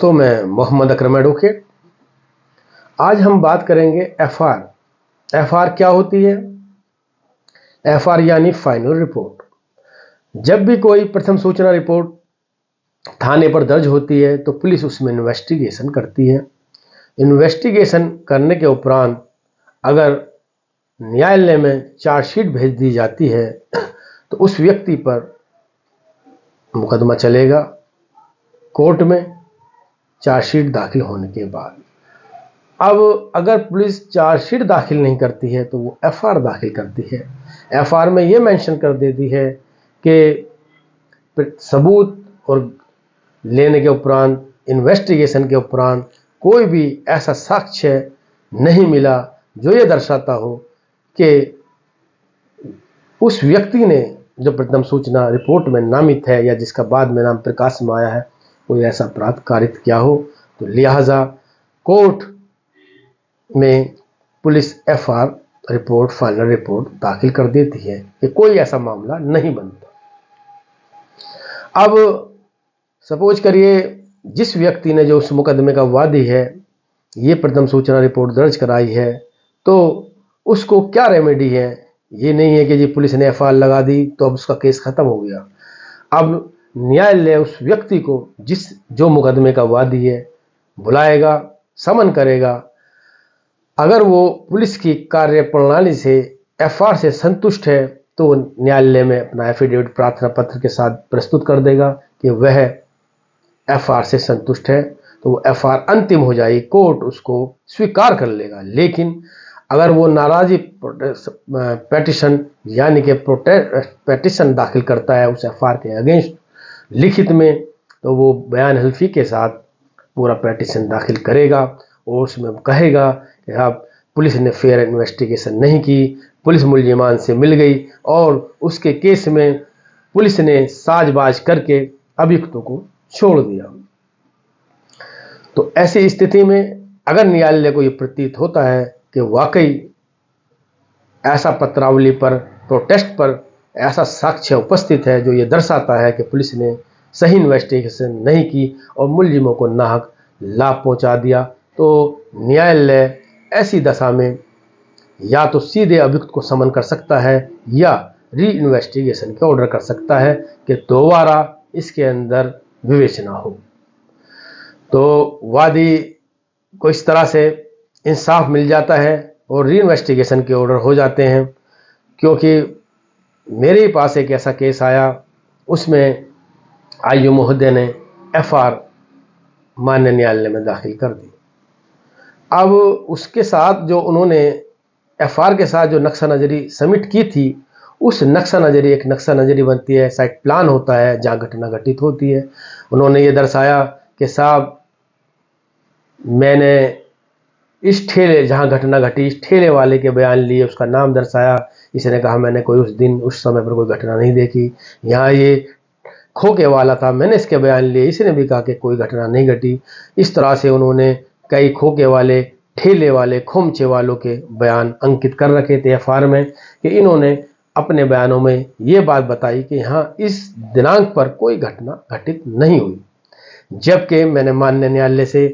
दोस्तों, मैं मोहम्मद अकरम एडवोकेट। आज हम बात करेंगे एफआर। एफआर क्या होती है? एफआर यानी फाइनल रिपोर्ट। जब भी कोई प्रथम सूचना रिपोर्ट थाने पर दर्ज होती है तो पुलिस उसमें इन्वेस्टिगेशन करती है। इन्वेस्टिगेशन करने के उपरांत अगर न्यायालय में चार्जशीट भेज दी जाती है तो उस व्यक्ति पर मुकदमा चलेगा कोर्ट में चार्जशीट दाखिल होने के बाद। अब अगर पुलिस चार्जशीट दाखिल नहीं करती है तो वो एफआर दाखिल करती है। एफआर में ये मेंशन कर देती है कि सबूत और लेने के उपरांत, इन्वेस्टिगेशन के उपरांत कोई भी ऐसा साक्ष्य नहीं मिला जो ये दर्शाता हो कि उस व्यक्ति ने जो प्रथम सूचना रिपोर्ट में नामित है या जिसका बाद में नाम प्रकाश में आया है कोई ऐसा अपराध कारित किया हो। तो लिहाजा कोर्ट में police FR report, final report दाखिल कर देती है कि कोई ऐसा मामला नहीं बनता। अब सपोज करिए जिस व्यक्ति ने जो उस मुकदमे का वादी है ये प्रथम सूचना रिपोर्ट दर्ज कराई है तो उसको क्या रेमेडी है। ये नहीं है कि जी पुलिस ने एफआर लगा दी तो अब उसका केस खत्म हो गया। अब न्यायालय उस व्यक्ति को जो मुकदमे का वादी है बुलाएगा, समन करेगा। अगर वो पुलिस की कार्य प्रणाली से एफआर से संतुष्ट है तो वो न्यायालय में अपना एफिडेविट प्रार्थना पत्र के साथ प्रस्तुत कर देगा कि वह एफआर से संतुष्ट है, तो वो एफआर अंतिम हो जाएगी, कोर्ट उसको स्वीकार कर लेगा। लेकिन अगर वो नाराजी पेटिशन यानी कि प्रोटेस्ट पेटिशन दाखिल करता है उस एफआर के अगेंस्ट लिखित में, तो वो बयान हल्फी के साथ पूरा पेटिशन दाखिल करेगा और उसमें कहेगा कि आप पुलिस ने फेयर इन्वेस्टिगेशन नहीं की, पुलिस मुलजिमान से मिल गई और उसके केस में पुलिस ने साजबाज करके अभियुक्तों को छोड़ दिया। तो ऐसी स्थिति में अगर न्यायालय को ये प्रतीत होता है कि वाकई ऐसा पत्रावली पर, प्रोटेस्ट पर ऐसा साक्ष्य उपस्थित है जो ये दर्शाता है कि पुलिस ने सही इन्वेस्टिगेशन नहीं की और मुलजिमों को नाहक लाभ पहुंचा दिया, तो न्यायालय ऐसी दशा में या तो सीधे अभियुक्त को समन कर सकता है या री इन्वेस्टिगेशन के ऑर्डर कर सकता है कि दोबारा इसके अंदर विवेचना हो। तो वादी को इस तरह से इंसाफ मिल जाता है और री इन्वेस्टिगेशन के ऑर्डर हो जाते हैं। क्योंकि मेरे पास एक ऐसा केस आया, उसमें आईयू महोदय ने एफआर माननीय न्यायालय में दाखिल कर दी। अब उसके साथ जो उन्होंने एफआर के साथ जो नक्शा नज़री सबमिट की थी, उस नक्शा नज़री, एक नक्शा नज़री बनती है, साइट प्लान होता है जहाँ घटना घटित होती है। उन्होंने ये दर्शाया कि साहब मैंने इस ठेले, जहाँ घटना घटी, इस ठेले वाले के बयान लिए, उसका नाम दर्शाया। इसने कहा मैंने कोई उस दिन, उस समय पर कोई घटना नहीं देखी। यहाँ ये खोके वाला था, मैंने इसके बयान लिए, इसने भी कहा कि कोई घटना नहीं घटी। इस तरह से उन्होंने कई खोके वाले, ठेले वाले, खोमचे वालों के बयान अंकित कर रखे थे एफआर में कि इन्होंने अपने बयानों में ये बात बताई कि यहाँ इस दिनांक पर कोई घटना घटित नहीं हुई। जबकि मैंने माननीय न्यायालय से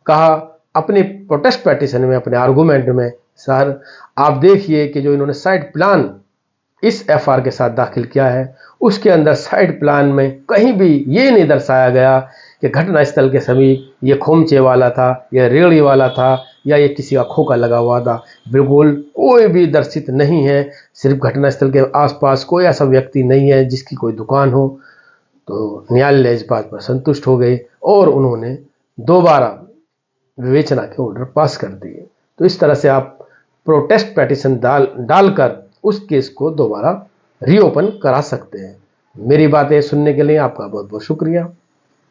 कहा अपने प्रोटेस्ट पेटिशन में, अपने आर्गूमेंट में, सर आप देखिए कि जो इन्होंने साइट प्लान इस एफआर के साथ दाखिल किया है उसके अंदर साइड प्लान में कहीं भी ये नहीं दर्शाया गया कि घटनास्थल के समीप ये खोमचे वाला था, ये रेड़ी वाला था या ये किसी का खोखा लगा हुआ था। बिल्कुल कोई भी दर्शित नहीं है। सिर्फ घटनास्थल के आसपास कोई ऐसा व्यक्ति नहीं है जिसकी कोई दुकान हो। तो न्यायालय इस बात पर संतुष्ट हो गए और उन्होंने दोबारा विवेचना के ऑर्डर पास कर दिए। तो इस तरह से आप प्रोटेस्ट पेटिशन डालकर उस केस को दोबारा रीओपन करा सकते हैं। मेरी बातें सुनने के लिए आपका बहुत बहुत शुक्रिया।